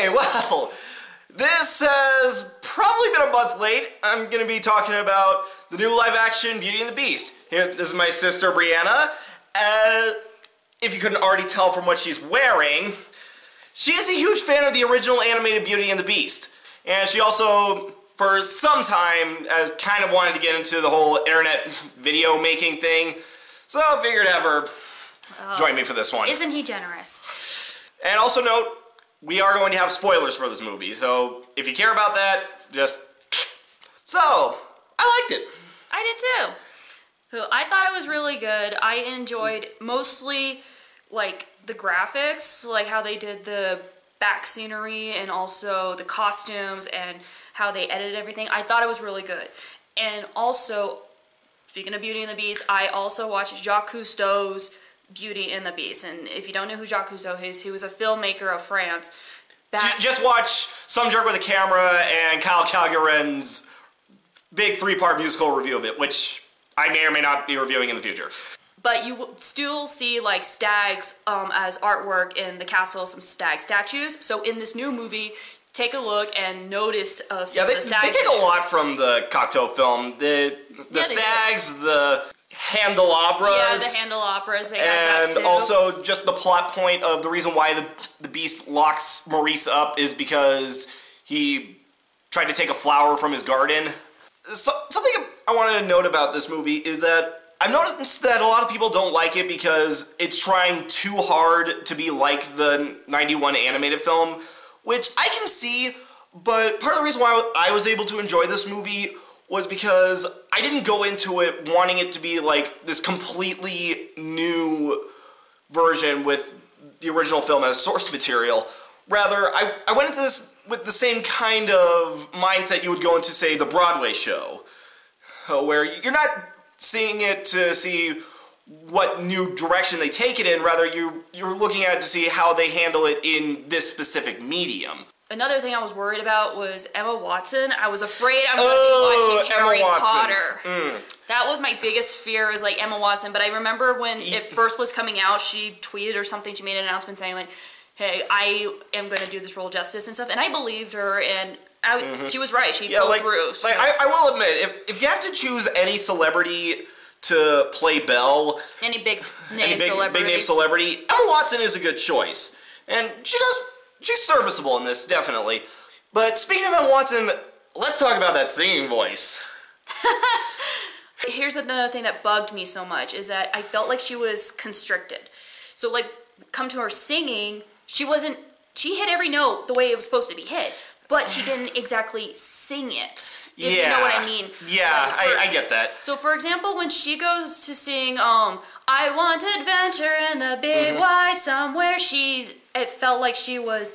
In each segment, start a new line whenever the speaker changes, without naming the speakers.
Okay, well, this has probably been a month late. I'm going to be talking about the new live-action Beauty and the Beast. Here, this is my sister, Brianna. If you couldn't already tell from what she's wearing, she is a huge fan of the original animated Beauty and the Beast. And she also, for some time, has kind of wanted to get into the whole internet video making thing. So I figured to have her join me for this one.
Isn't he generous?
And also note, we are going to have spoilers for this movie, so if you care about that, just... So, I liked it.
I did too. I thought it was really good. I enjoyed mostly, like, the graphics, like how they did the back scenery and also the costumes and how they edited everything. I thought it was really good. And also, speaking of Beauty and the Beast, I also watched Jacques Cousteau's Beauty and the Beast. And if you don't know who Jacques Cousteau is, he was a filmmaker of France.
Just watch Some Jerk with a Camera and Kyle Calgaren's big 3-part musical review of it, which I may or may not be reviewing in the future.
But you will still see like stags as artwork in the castle, some stag statues. So in this new movie, take a look and notice some of the stags.
They take a lot from the Cocteau film. The stags, the candelabras.
Yeah, the candelabras, they had that too.
And also just the plot point of the reason why the Beast locks Maurice up is because he tried to take a flower from his garden. Something I wanted to note about this movie is that I've noticed that a lot of people don't like it because it's trying too hard to be like the '91 animated film, which I can see, but part of the reason why I was able to enjoy this movie was because I didn't go into it wanting it to be like this completely new version with the original film as source material. Rather, I went into this with the same kind of mindset you would go into, say, the Broadway show, where you're not seeing it to see what new direction they take it in, rather you're looking at it to see how they handle it in this specific medium.
Another thing I was worried about was Emma Watson. I was afraid I was going to be watching Harry Potter. That was my biggest fear, is like Emma Watson. But I remember when it first was coming out, she tweeted or something, she made an announcement saying like, hey, I am going to do this role justice and stuff. And I believed her, and she was right. She pulled through. So.
I will admit, if you have to choose any celebrity to play Belle,
any big name celebrity,
Emma Watson is a good choice. And she's serviceable in this, definitely. But speaking of Emma Watson, let's talk about that singing voice.
Here's another thing that bugged me so much, is that I felt like she was constricted. So like, come to her singing, she hit every note the way it was supposed to be hit, but she didn't exactly sing it. If you know what I mean.
Yeah, I get that.
So for example, when she goes to sing, I want adventure in the big wide somewhere, it felt like she was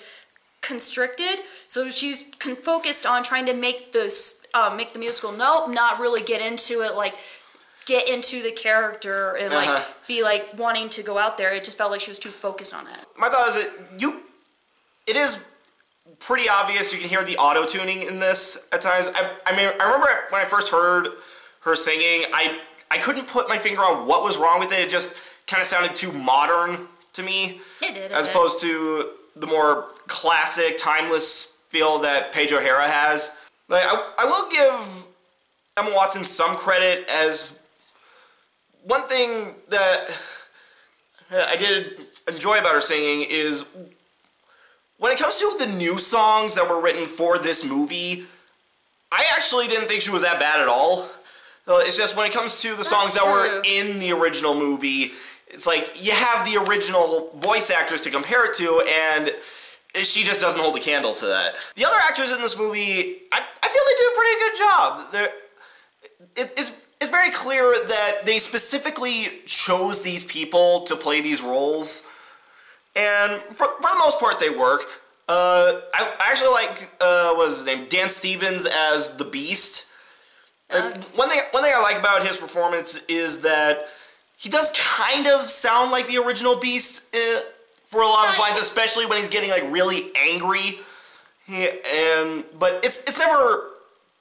constricted. So she's focused on trying to make the musical note, not really get into it, like get into the character and like be like wanting to go out there. It just felt like she was too focused on that.
My thought is that it is pretty obvious. You can hear the auto-tuning in this at times. I mean, I remember when I first heard her singing, I couldn't put my finger on what was wrong with it. It just kind of sounded too modern to me.
It did.
As opposed to the more classic, timeless feel that Paige O'Hara has. Like, I will give Emma Watson some credit, as one thing that I did enjoy about her singing is when it comes to the new songs that were written for this movie, I actually didn't think she was that bad at all. It's just when it comes to the songs that were in the original movie, it's like you have the original voice actress to compare it to, and she just doesn't hold a candle to that. The other actors in this movie, I feel they do a pretty good job. It's very clear that they specifically chose these people to play these roles, and for the most part they work. I actually like, what was his name, Dan Stevens as the Beast. One thing I like about his performance is that he does kind of sound like the original Beast for a lot of his lines, especially when he's getting like really angry. But it's never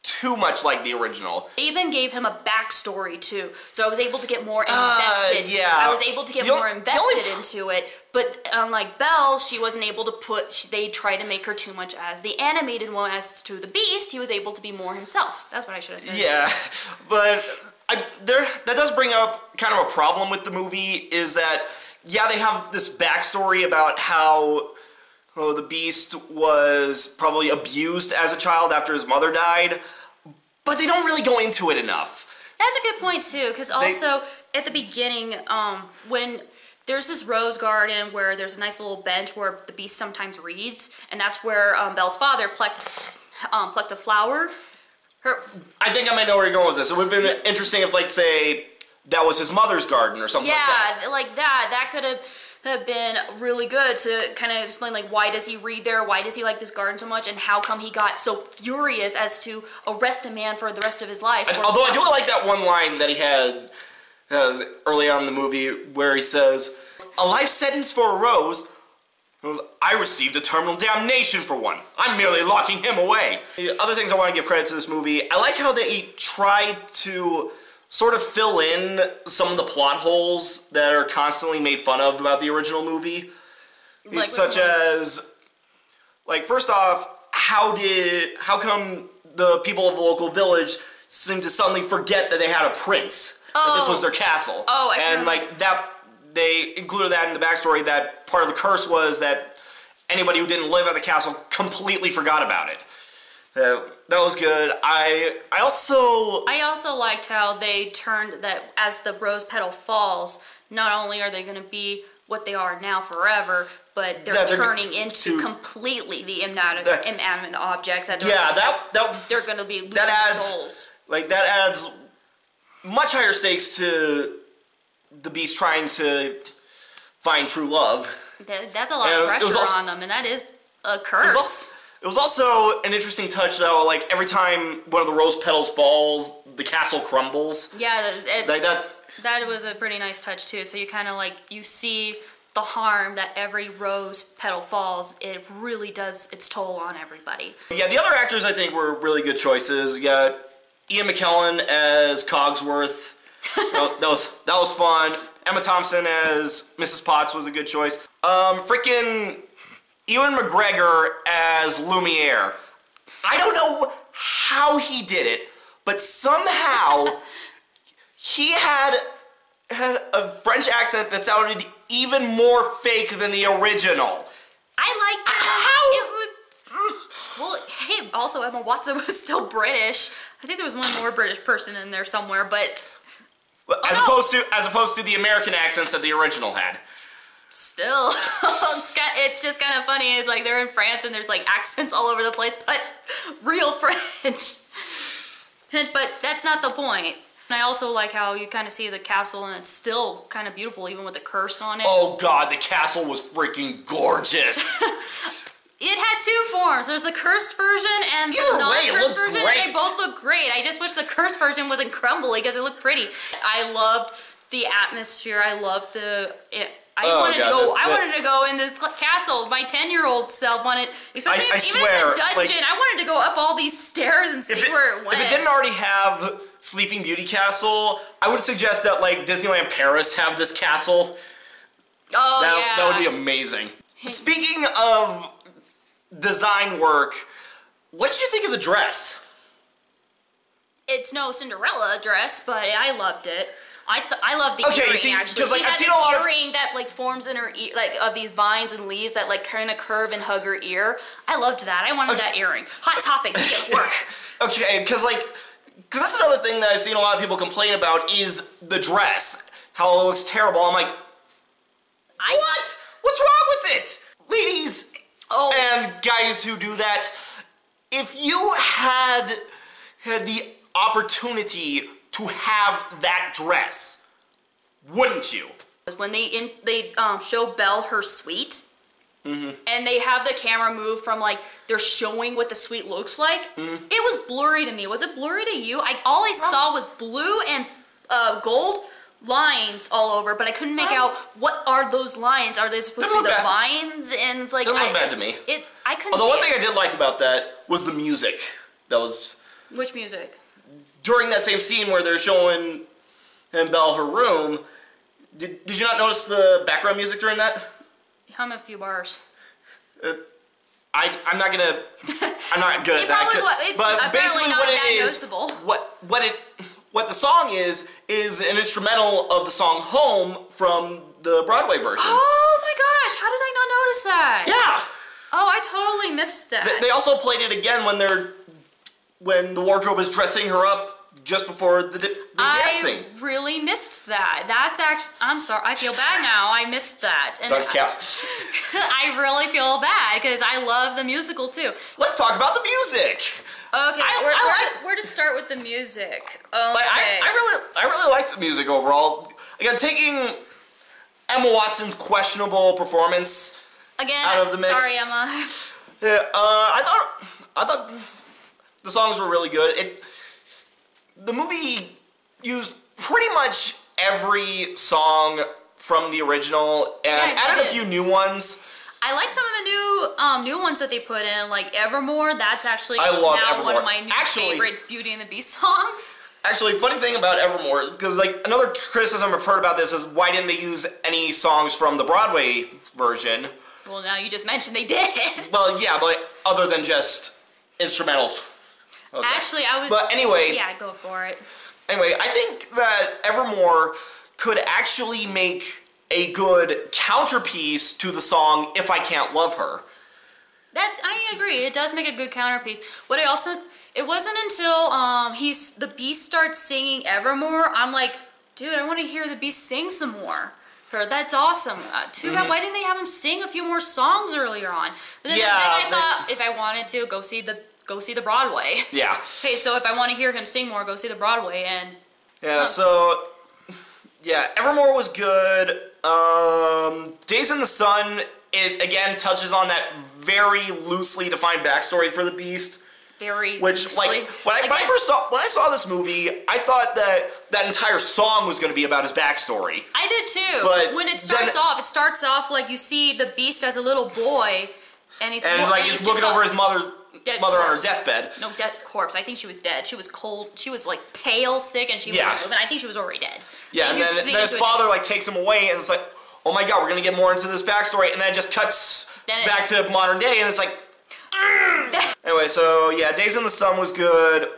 too much like the original.
They even gave him a backstory too, so I was able to get more invested.
Yeah.
I was able to get more invested into it. But unlike Belle, she wasn't able to they tried to make her too much as the animated one. As to the Beast, he was able to be more himself. That's what I should have said.
Yeah, but that does bring up kind of a problem with the movie, is that, yeah, they have this backstory about how the Beast was probably abused as a child after his mother died, but they don't really go into it enough.
That's a good point too, because also at the beginning, when there's this rose garden where there's a nice little bench where the Beast sometimes reads, and that's where Belle's father plucked a flower.
I think I might know where you're going with this. It would have been interesting if, like, say, that was his mother's garden or something like that.
Yeah, like that. That could have been really good to kind of explain, like, why does he read there? Why does he like this garden so much? And how come he got so furious as to arrest a man for the rest of his life?
Although I do like that one line that he has early on in the movie where he says, "A life sentence for a rose? I received a terminal damnation for one. I'm merely locking him away." The other things I want to give credit to this movie, I like how they tried to sort of fill in some of the plot holes that are constantly made fun of about the original movie. Like, such as, like, first off, how come the people of the local village seemed to suddenly forget that they had a prince? That this was their castle.
And
like that, they included that in the backstory, that part of the curse was that anybody who didn't live at the castle completely forgot about it. That was good. I also
liked how they turned that as the rose petal falls, not only are they going to be what they are now forever, but they're turning into completely the inanimate objects that they're going to be losing souls.
Like, that adds much higher stakes to the Beast trying to find true love.
That's a lot of pressure on them, and that is a curse.
It was also an interesting touch, though, like, every time one of the rose petals falls, the castle crumbles.
Yeah,
like
that was a pretty nice touch, too. So you kind of, like, you see the harm that every rose petal falls. It really does its toll on everybody.
Yeah, the other actors, I think, were really good choices. You got Ian McKellen as Cogsworth. that was fun. Emma Thompson as Mrs. Potts was a good choice. Frickin' Ewan McGregor as Lumiere. I don't know how he did it, but somehow he had a French accent that sounded even more fake than the original.
I like that. Well, hey, also Emma Watson was still British. I think there was one more British person in there somewhere, but
as opposed to the American accents that the original had.
Still, it's just kind of funny. It's like they're in France and there's like accents all over the place, but real French. But that's not the point. And I also like how you kind of see the castle and it's still kind of beautiful even with the curse on it.
Oh god, the castle was freaking gorgeous.
It had two forms. There's the cursed version and the non-cursed version, and they both look great. I just wish the cursed version wasn't crumbly because it looked pretty. I loved the atmosphere. I loved I wanted to go in this castle. My 10-year-old self wanted, especially even in the dungeon. I wanted to go up all these stairs and see where it went.
If it didn't already have Sleeping Beauty Castle, I would suggest that, like, Disneyland Paris have this castle. That would be amazing. Speaking of design work, what did you think of the dress?
It's no Cinderella dress, but I loved it. I love the earring, actually.
Like,
she had this earring that like forms in her ear, like of these vines and leaves that like kind of curve and hug her ear. I loved that. I wanted that earring. Hot topic. Make it work.
Okay, because that's another thing that I've seen a lot of people complain about is the dress. How it looks terrible. I'm like, what? What's wrong with it? Ladies and guys who do that, if you had the opportunity to have that dress, wouldn't you?
When they show Belle her suite, and they have the camera move from like they're showing what the suite looks like. It was blurry to me. Was it blurry to you? All I saw was blue and gold lines all over, but I couldn't make out what are those lines. Are they supposed to be the vines? And it's like
it looked bad to me.
I couldn't.
Although one thing I did like about that was the music. That was
Which music?
During that same scene where they're showing Belle her room, did you not notice the background music during that?
Hum a few bars.
I'm not good at that. But basically,
not
what it
that
is,
noticeable.
what the song is an instrumental of the song "Home" from the Broadway version.
Oh my gosh! How did I not notice that?
Yeah.
Oh, I totally missed that.
They also played it again when the wardrobe is dressing her up just before the dancing.
I really missed that. That's actually. I'm sorry. I feel bad now. I missed that. And
Thanks, Cap.
I really feel bad because I love the musical too.
Let's talk about the music.
Okay, where to start with the music?
I really like the music overall. Again, taking Emma Watson's questionable performance out of the mix.
Sorry, Emma.
Yeah, I thought the songs were really good. The movie used pretty much every song from the original and added a few new ones.
I like some of the new ones that they put in, like Evermore. That's actually
Evermore.
one of my new favorite Beauty and the Beast songs.
Actually, funny thing about Evermore, because like another criticism I've heard about this is why didn't they use any songs from the Broadway version?
Well, now you just mentioned they did.
Well, yeah, but other than just instrumentals. Okay.
Actually,
But anyway.
Yeah, go for it.
Anyway, I think that Evermore could actually make a good counterpiece to the song If I Can't Love Her.
That I agree. It does make a good counterpiece. It wasn't until the Beast starts singing Evermore, I'm like, dude, I want to hear the Beast sing some more. That's awesome. Too bad. Why didn't they have him sing a few more songs earlier on? But then, then I thought if I wanted to go see the Broadway.
Yeah.
Okay, so if I want to hear him sing more, go see the Broadway and.
Yeah. So. Yeah, Evermore was good. Days in the Sun, it again touches on that very loosely defined backstory for the Beast.
Very
Which,
loosely.
like, when I saw this movie, I thought that entire song was going to be about his backstory.
I did too.
But
when it starts off like you see the Beast as a little boy, and he's
looking over his mother on her deathbed.
No, death corpse. I think she was dead. She was cold. She was like pale, sick, and she was moving. I think she was already dead.
Yeah, and then his father like takes him away, and it's like, oh my god, we're gonna get more into this backstory, and then it just cuts back to modern day, and it's like. Anyway, so yeah, Days in the Sun was good.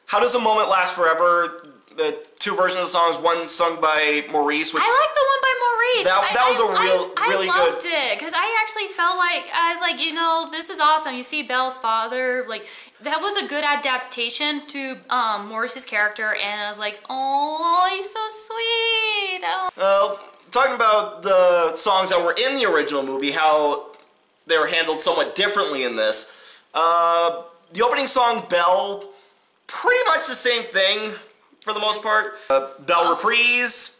How Does a Moment Last Forever? The two versions of the songs, one sung by Maurice. Which
I like the one by Maurice.
That was really good.
I loved it because I actually felt like I was like, this is awesome. You see Belle's father, like that was a good adaptation to Maurice's character, and I was like, oh, he's so sweet. Oh.
Talking about the songs that were in the original movie, how they were handled somewhat differently in this. The opening song, Belle, pretty much the same thing for the most part. Belle Reprise,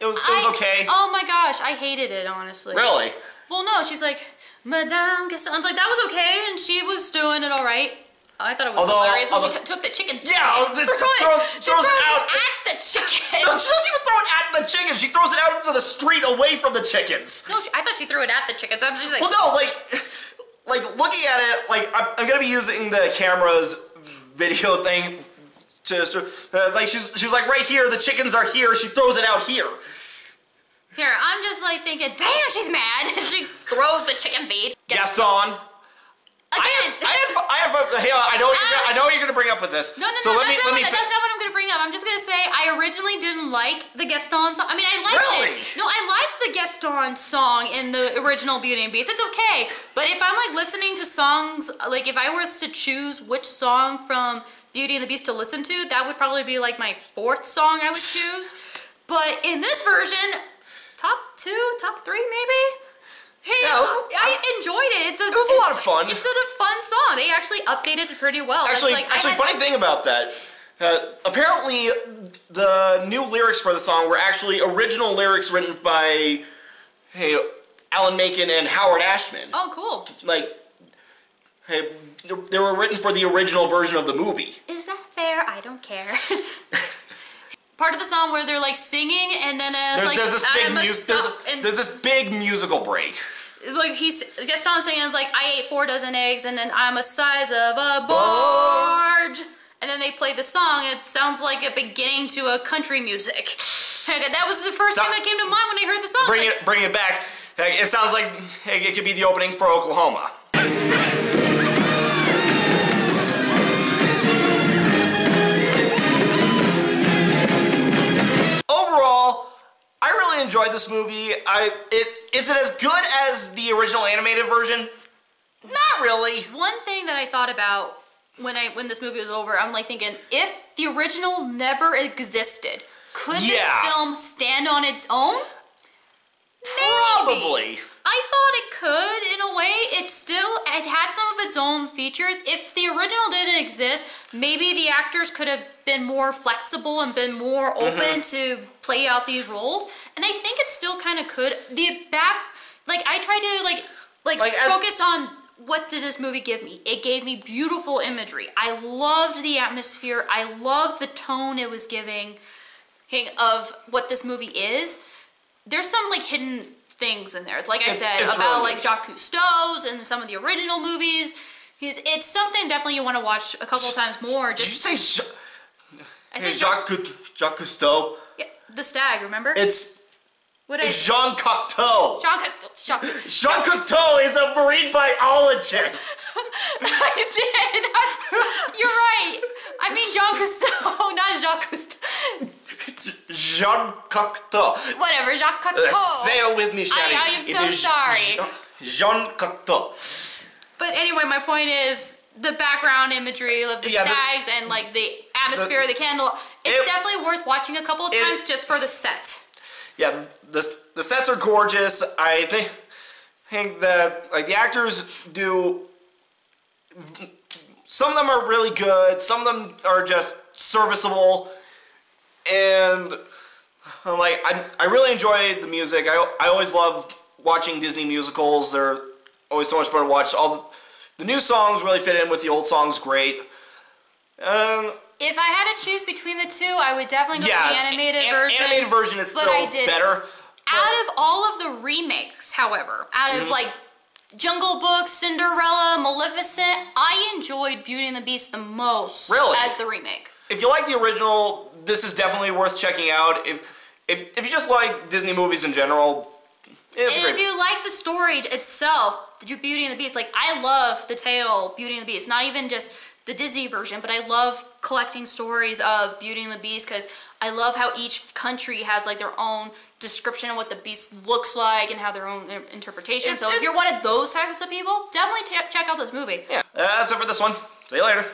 it was okay.
Oh my gosh, I hated it, honestly.
Really?
Well, no, she's like, Madame Gaston's like, that was okay, and she was doing it all right. I thought it was hilarious when she took the chicken.
Yeah,
she throws it out at the chicken.
No, she doesn't even throw it at the chicken. She throws it out into the street away from the chickens.
No, I thought she threw it at the chickens. I was just like,
well, no, like looking at it, like I'm gonna be using the camera's video thing. Like she was like right here. The chickens are here. She throws it out here.
Here, I'm just like thinking, damn, she's mad. She throws the chicken feed.
Gaston.
Again.
I know what you're gonna bring up with this.
No, that's not what I'm gonna bring up. I'm just gonna say I originally didn't like the Gaston song. I mean, I liked it. No, I liked the Gaston song in the original Beauty and Beast. It's okay. But if I'm like listening to songs, like if I was to choose which song from Beauty and the Beast to listen to, that would probably be like my fourth song I would choose. But in this version, top 2, top 3 maybe? Hey, yeah, I enjoyed it. It
was a lot of fun.
It's a fun song. They actually updated it pretty well.
Actually, funny thing about that, apparently the new lyrics for the song were actually original lyrics written by Alan Menken and Howard Ashman.
Oh, cool.
Like, they were written for the original version of the movie.
Is that fair? I don't care. Part of the song where they're like singing, and then there's
this big musical break.
Like Gaston singing, it's like I ate 4 dozen eggs, and then I'm a size of a barge, and then they played the song. It sounds like a beginning to a country music. And that was the first thing that came to mind when I heard the song.
Bring it back. It sounds like it could be the opening for Oklahoma. Overall, I really enjoyed this movie. Is it as good as the original animated version? Not really.
One thing that I thought about when this movie was over, I'm like thinking, if the original never existed, could this film stand on its own? Maybe.
Probably.
I thought it could, in a way. It had some of its own features. If the original didn't exist, maybe the actors could have been more flexible and been more open to play out these roles. And I think it still kind of could. I tried to focus on what does this movie give me. It gave me beautiful imagery. I loved the atmosphere. I loved the tone it was giving of what this movie is. There's some hidden things in there. Like I said, about really Jacques Cousteau's and some of the original movies. It's something definitely you want to watch a couple of times more.
Did you say Jacques Cousteau?
Yeah, the stag, remember?
It's Jean Cocteau.
Jean
Cocteau is a marine biologist.
I did. You're right. I mean Jean Cousteau, not Jacques Cousteau.
Jean Cocteau.
Whatever, Jacques Cocteau.
Say it with me, Shelly.
I am so sorry.
Jean Cocteau.
But anyway, my point is the background imagery of the stags and the atmosphere of the candle. It's definitely worth watching a couple of times just for the set.
Yeah, the sets are gorgeous. I think that the actors do. Some of them are really good. Some of them are just serviceable. And I really enjoy the music. I always love watching Disney musicals. They're always so much fun to watch. All the new songs really fit in with the old songs great.
If I had to choose between the two, I would definitely go with the animated version.
Animated version is still better.
Out of all of the remakes, however, out of Jungle Book, Cinderella, Maleficent, I enjoyed Beauty and the Beast the most as the remake.
If you like the original, this is definitely worth checking out. If you just like Disney movies in general, it's great.
If you like the story itself, the Beauty and the Beast, I love the tale Beauty and the Beast. Not even just the Disney version, but I love collecting stories of Beauty and the Beast because I love how each country has their own description of what the beast looks like and how their own interpretation. So if you're one of those types of people, definitely check out this movie.
Yeah, that's it for this one. See you later.